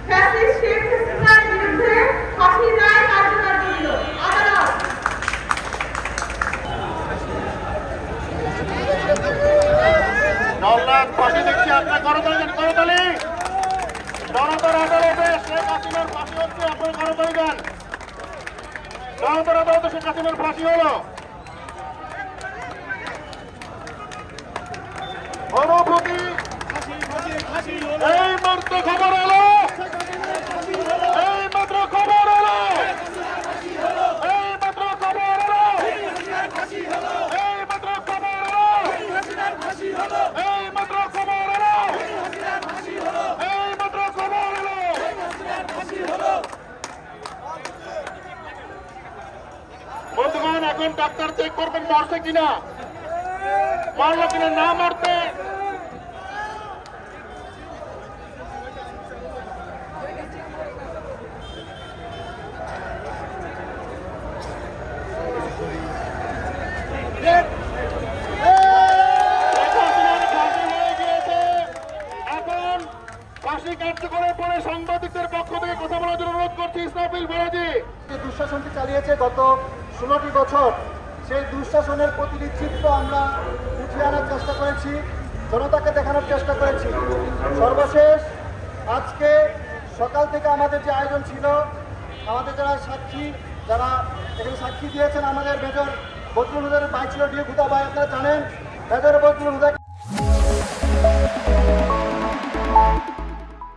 Fascist Sheikh হাসিনার বিরুদ্ধে ফাঁসির রায় কার্যকর করিল আদালত। জল্লাদ ফাঁসি দেখছি, আপনার করতালি দেন, করতালি। জনতার আদালতে শেখ হাসিনার ফাঁসি হচ্ছে, আপনার করতালি দেন। জনতার আদালতে শেখ হাসিনার ফাঁসি হলো। অনুভূতি এই মাত্র খবর এলো, এই মাত্র খবর এলো, এই মাত্র খবর এলো, এই মাত্র খবর এলো, এই মাত্র খবর এলো, এই মাত্র খবর এলো। বন্ধুগণ, এখন ডাক্তার চেক করবেন মরছে কিনা, মারলো কিনা। না মরতে কার্যকরের পরে সাংবাদিকদের পক্ষ থেকে কথা বলার জন্য অনুরোধ করছি ইসরাফিল ফরাজি। যে দুঃশাসনটি চালিয়েছে গত 16টি বছর, সেই দুঃশাসনের প্রতিটি চিত্র আমরা উঠিয়ে আনার চেষ্টা করেছি, জনতাকে দেখানোর চেষ্টা করেছি। সর্বশেষ আজকে সকাল থেকে আমাদের যে আয়োজন ছিল, আমাদের যারা সাক্ষী, যারা এখানে সাক্ষী দিয়েছেন, আমাদের মেজর বদরুল হুদার ভাই ছিল ডিএ খুদা ভাই, আপনারা জানেন মেজর বদরুল হুদা